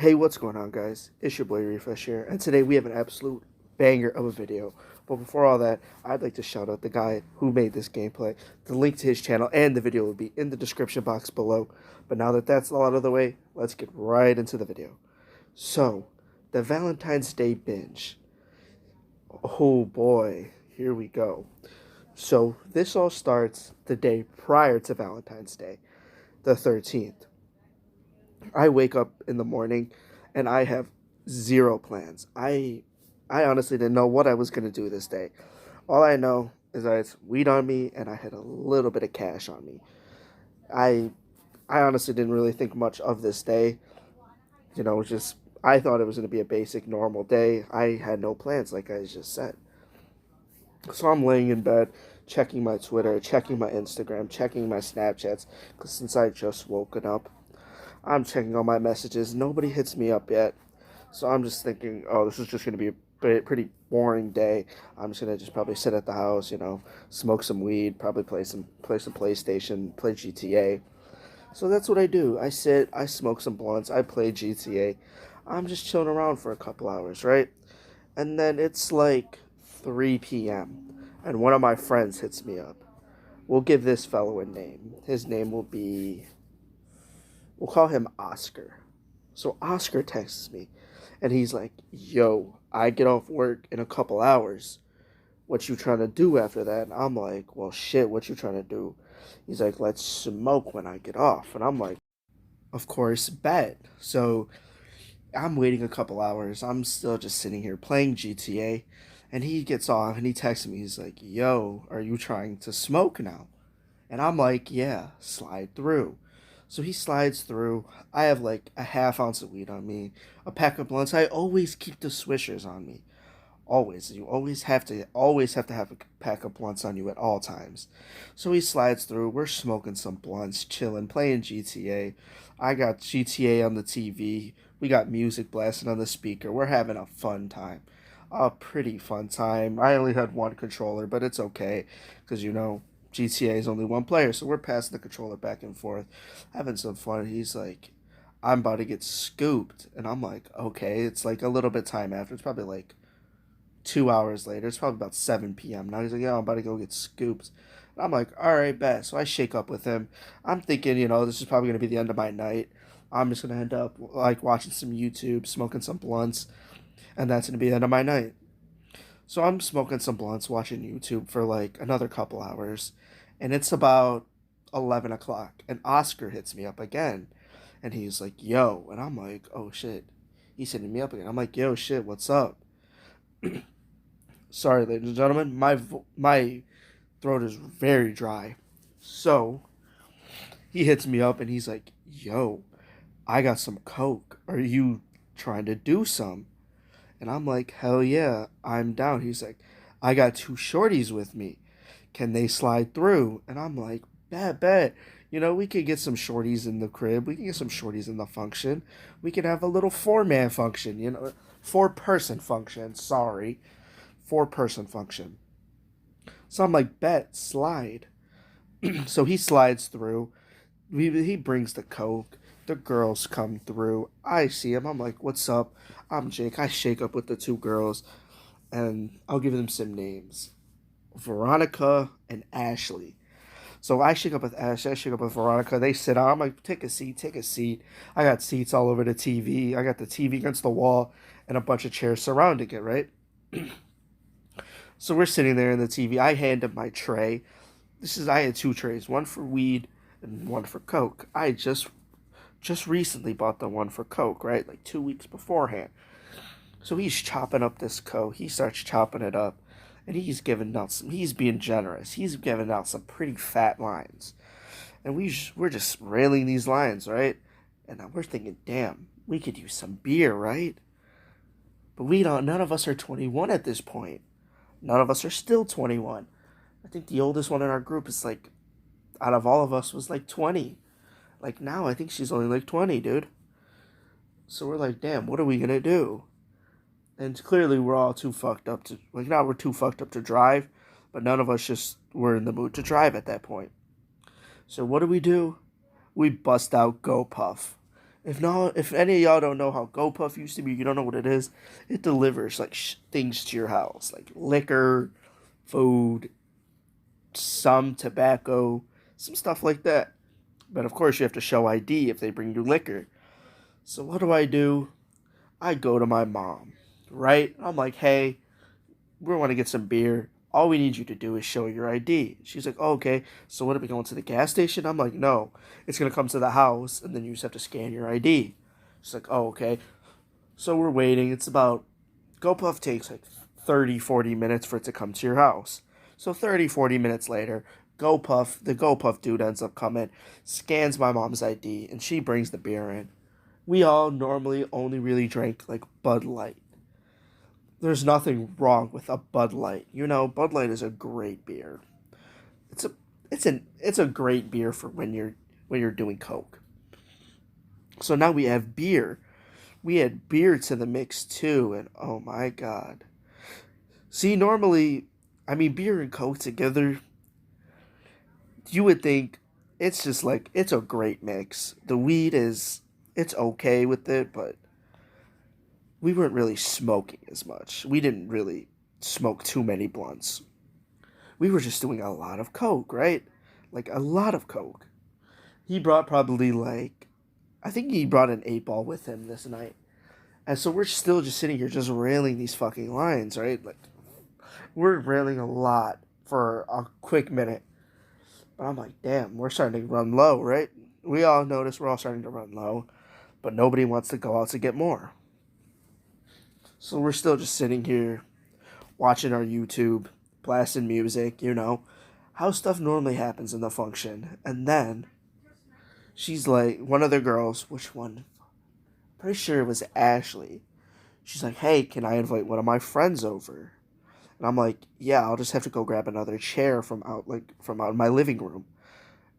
Hey, what's going on, guys? It's your boy Refresh here, and today we have an absolute banger of a video. But before all that, I'd like to shout out the guy who made this gameplay. The link to his channel and the video will be in the description box below. But now that that's all out of the way, let's get right into the video. So, the Valentine's Day binge. Oh boy, here we go. So, this all starts the day prior to Valentine's Day, the 13th. I wake up in the morning and I have zero plans. I honestly didn't know what I was gonna do this day. All I know is that it's weed on me and I had a little bit of cash on me. I I honestly didn't really think much of this day. Just I thought it was gonna be a basic normal day. I had no plans, like I just said. So I'm laying in bed, checking my Twitter, checking my Instagram, checking my Snapchats, because since I just woken up, I'm checking all my messages. Nobody hits me up yet. So I'm just thinking, oh, this is just going to be a pretty boring day. I'm just going to just probably sit at the house, smoke some weed, probably play some PlayStation, play GTA. So that's what I do. I sit, I smoke some blunts, I play GTA. I'm just chilling around for a couple hours, right? And then it's like 3 p.m. and one of my friends hits me up. We'll give this fellow a name. His name will be, we'll call him Oscar. So Oscar texts me and he's like, "Yo, I get off work in a couple hours. What you trying to do after that?" And I'm like, "Well, shit, what you trying to do?" He's like, "Let's smoke when I get off." And I'm like, "Of course, bet." So I'm waiting a couple hours. I'm still just sitting here playing GTA. And he gets off and he texts me. He's like, "Yo, are you trying to smoke now?" And I'm like, "Yeah, slide through." So he slides through. I have like a half ounce of weed on me, a pack of blunts. I always keep the swishers on me. Always. You always have to have a pack of blunts on you at all times. So he slides through. We're smoking some blunts, chilling, playing GTA. I got GTA on the TV. We got music blasting on the speaker. We're having a fun time. A pretty fun time. I only had one controller, but it's okay because GTA is only one player, so we're passing the controller back and forth, having some fun. He's like, "I'm about to get scooped," and I'm like, "Okay." It's like a little bit time after. It's probably like 2 hours later. It's probably about 7 p.m. now. He's like, "Yeah, I'm about to go get scooped." And I'm like, "All right, bet." So I shake up with him. I'm thinking, this is probably gonna be the end of my night. I'm just gonna end up like watching some YouTube, smoking some blunts, and that's gonna be the end of my night. So I'm smoking some blunts, watching YouTube for like another couple hours, and it's about 11 o'clock, and Oscar hits me up again, and he's like, "Yo," and I'm like, "Oh shit." He's hitting me up again. I'm like, "Yo, shit, what's up?" Sorry, ladies and gentlemen, my throat is very dry. So he hits me up and he's like, "Yo, I got some coke. Are you trying to do some?" And I'm like, "Hell yeah, I'm down." He's like, "I got two shorties with me. Can they slide through?" And I'm like, "Bet, bet. We could get some shorties in the crib. We can get some shorties in the function. We could have a little four-man function, four-person function. Sorry, four-person function." So I'm like, "Bet, slide." So he slides through. He brings the coke. The girls come through. I see him. I'm like, "What's up?" I'm Jake. I shake up with the two girls, and I'll give them some names: Veronica and Ashley. So I shake up with Ashley. I shake up with Veronica. They sit down. I'm like, "Take a seat. Take a seat." I got seats all over the TV. I got the TV against the wall and a bunch of chairs surrounding it. Right. So we're sitting there in the TV. I hand him my tray. I had two trays, one for weed and one for coke. I just recently bought the one for coke, right? Like 2 weeks beforehand. So he's chopping up this coke. He starts chopping it up, and he's being generous. He's giving out some pretty fat lines, and we're just railing these lines, right? And we're thinking, damn, we could use some beer, right? But we don't. None of us are 21 at this point. None of us are still 21. I think the oldest one in our group is like, out of all of us, was like 20. Like now, I think she's only like 20, dude. So we're like, damn, what are we gonna do? And clearly, we're all too fucked up to like now we're too fucked up to drive, but none of us just were in the mood to drive at that point. So what do? We bust out Go Puff. If any of y'all don't know how GoPuff used to be, you don't know what it is. It delivers like things to your house, like liquor, food, some tobacco, some stuff like that. But of course, you have to show ID if they bring you liquor. So what do? I go to my mom, right? I'm like, hey, we want to get some beer. All we need you to do is show your ID. She's like, oh, okay. So what are we going to the gas station? I'm like, no. It's gonna come to the house, and then you just have to scan your ID. She's like, oh, okay. So we're waiting. It's about GoPuff takes like 30, 40 minutes for it to come to your house. So 30, 40 minutes later, the GoPuff dude ends up coming, scans my mom's ID, and she brings the beer in. We all normally only really drink like Bud Light. There's nothing wrong with a Bud Light. You know, Bud Light is a great beer. It's a it's a great beer for when you're doing Coke. So now we have beer. We had beer to the mix too, and oh my god. See, normally, I mean, beer and Coke together, you would think it's just like it's a great mix. The weed is it's okay with it, but we weren't really smoking as much. We didn't really smoke too many blunts. We were just doing a lot of Coke, right? Like a lot of Coke. He brought probably like I think he brought an 8 ball with him this night. And so we're still just sitting here just railing these fucking lines, right? Like we're railing a lot for a quick minute. But I'm like, damn, we're starting to run low, right? We all notice we're all starting to run low, but nobody wants to go out to get more. So we're still just sitting here watching our YouTube, blasting music, you know, how stuff normally happens in the function. And then she's like, one of the girls, which one? Pretty sure it was Ashley. She's like, hey, can I invite one of my friends over? And I'm like, yeah, I'll just have to go grab another chair from out in my living room.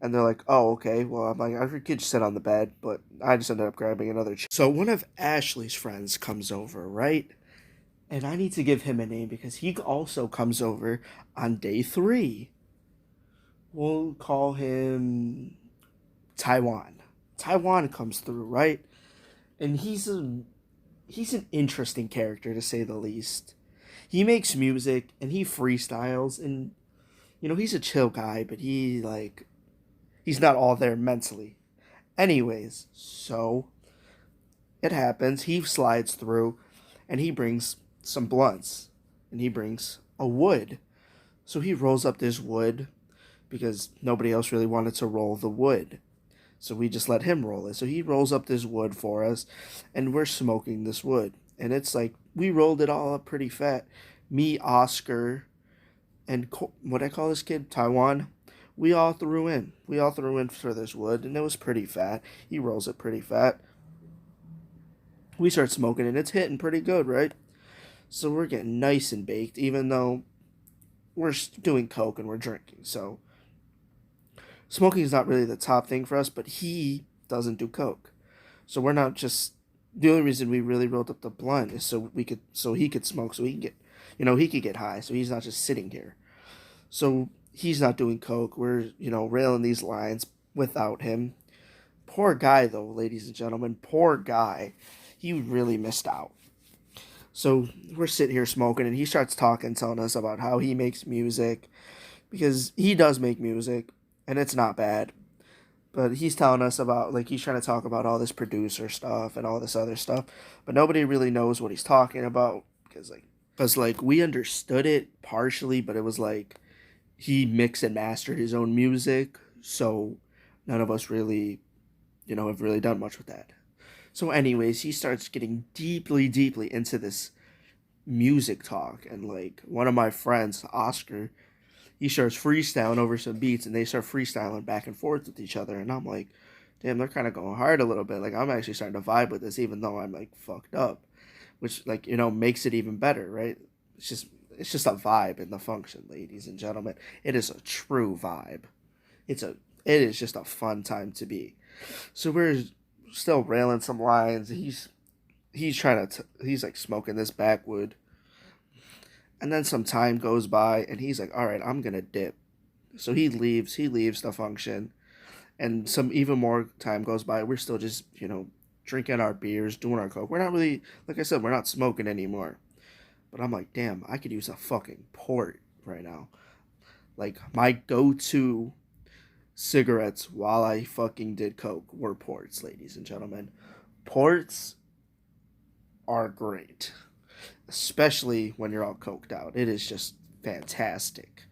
And they're like, oh, okay. Well, I'm like, I could just sit on the bed, but I just ended up grabbing another chair. So one of Ashley's friends comes over, right? And I need to give him a name because he also comes over on day 3. We'll call him Taiwan. Taiwan comes through, right? And he's an interesting character to say the least. He makes music and he freestyles and you know, he's a chill guy, but he's not all there mentally. Anyways, so it happens. He slides through and he brings some blunts and he brings a wood. So he rolls up this wood because nobody else really wanted to roll the wood. So we just let him roll it. So he rolls up this wood for us and we're smoking this wood. And it's like we rolled it all up pretty fat. Me, Oscar, and what I call this kid, Taiwan, we all threw in. We all threw in for this wood, and it was pretty fat. He rolls it pretty fat. We start smoking, and it's hitting pretty good, right? So we're getting nice and baked, even though we're doing Coke and we're drinking. So smoking is not really the top thing for us, but he doesn't do Coke. So we're not just the only reason we really rolled up the blunt is so he could smoke, so he can get he could get high, so he's not just sitting here. So he's not doing Coke. We're, railing these lines without him. Poor guy, though, ladies and gentlemen. Poor guy. He really missed out. So we're sitting here smoking, and he starts talking, telling us about how he makes music. Because he does make music, and it's not bad. But he's telling us about, he's trying to talk about all this producer stuff and all this other stuff. But nobody really knows what he's talking about. Because, we understood it partially, but it was he mixed and mastered his own music, so none of us really, have really done much with that. So anyways, he starts getting deeply, deeply into this music talk, and one of my friends, Oscar, he starts freestyling over some beats, and they start freestyling back and forth with each other, and I'm like, damn, they're kind of going hard a little bit. I'm actually starting to vibe with this, even though I'm fucked up, which makes it even better, right? It's just a vibe in the function, ladies and gentlemen. It is a true vibe. It is just a fun time to be. So we're still railing some lines. He's trying to he's smoking this backwood. And then some time goes by and he's like, all right, I'm gonna dip. So he leaves the function, and some even more time goes by. We're still just, drinking our beers, doing our coke. We're not really, like I said, we're not smoking anymore. But I'm like, damn, I could use a fucking port right now. Like, my go-to cigarettes while I fucking did coke were ports, ladies and gentlemen. Ports are great, especially when you're all coked out. It is just fantastic.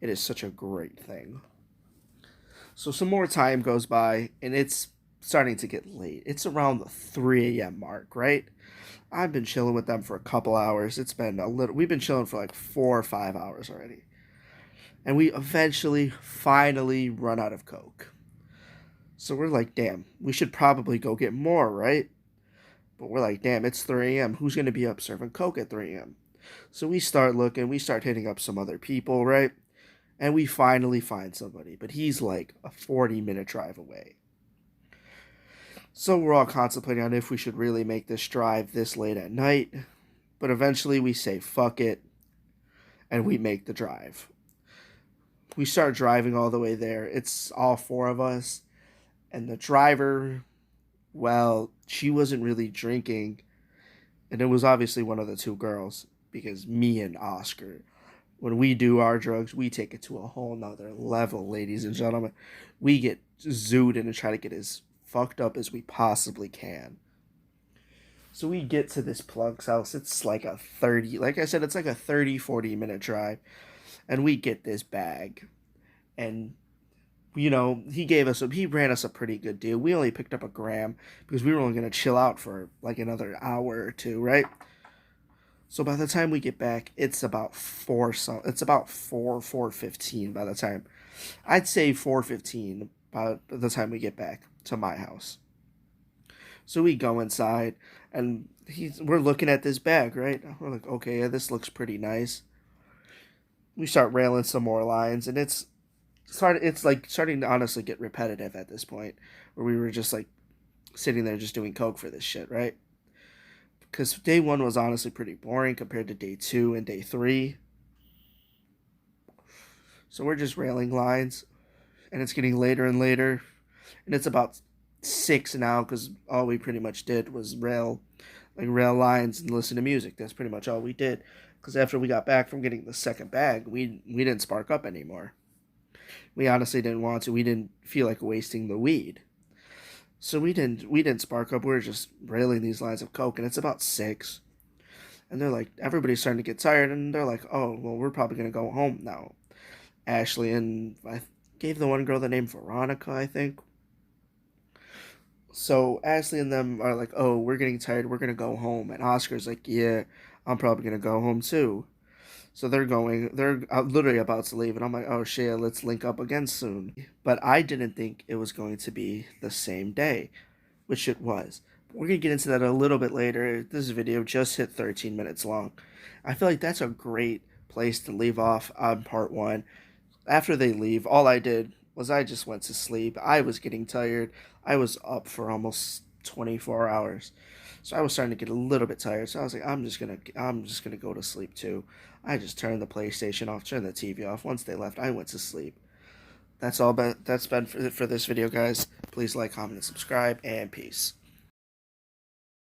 It is such a great thing. So some more time goes by, and it's starting to get late. It's around the 3 a.m. mark, right? I've been chilling with them for a couple hours. It's been a little. We've been chilling for like 4 or 5 hours already, and we eventually, finally, run out of coke. So we're like, damn, we should probably go get more, right? But we're like, damn, it's 3 a.m. Who's gonna be up serving coke at 3 a.m.? So we start looking. We start hitting up some other people, right? And we finally find somebody, but he's like a 40-minute drive away. So we're all contemplating on if we should really make this drive this late at night. But eventually we say, fuck it, and we make the drive. We start driving all the way there. It's all four of us. And the driver, well, she wasn't really drinking. And it was obviously one of the two girls. Because me and Oscar, when we do our drugs, we take it to a whole nother level, ladies and gentlemen. We get zooed in and try to get as fucked up as we possibly can. So we get to this plunk's house. It's like a 30, like I said, it's like a 30-40 minute drive. And we get this bag. And, you know, he ran us a pretty good deal. We only picked up a gram because we were only going to chill out for like another hour or two, right? So by the time we get back, it's about 4:15 by the time. I'd say 4:15 by the time we get back to my house. So we go inside and we're looking at this bag, right? We're like, okay, yeah, this looks pretty nice. We start railing some more lines, and it's starting to honestly get repetitive at this point, where we were just like sitting there just doing coke for this shit, right? Because day one was honestly pretty boring compared to day two and day three. So we're just railing lines, and it's getting later and later, and it's about 6 now because all we pretty much did was rail lines and listen to music. That's pretty much all we did. Because after we got back from getting the second bag, we didn't spark up anymore. We honestly didn't want to. We didn't feel like wasting the weed. So we didn't spark up. We were just railing these lines of coke, and it's about 6. And they're like, everybody's starting to get tired, and they're like, oh, well, we're probably going to go home now. Ashley and I gave the one girl the name Veronica, I think. So Ashley and them are like, oh, we're getting tired. We're going to go home. And Oscar's like, yeah, I'm probably going to go home too. So they're literally about to leave. And I'm like, oh, shit, let's link up again soon. But I didn't think it was going to be the same day, which it was. We're going to get into that a little bit later. This video just hit 13 minutes long. I feel like that's a great place to leave off on part 1. After they leave, all I did was I just went to sleep. I was getting tired. I was up for almost 24 hours. So I was starting to get a little bit tired. So I was like, I'm just gonna go to sleep too. I just turned the PlayStation off, turned the TV off. Once they left, I went to sleep. That's been for this video, guys. Please like, comment, and subscribe, and peace.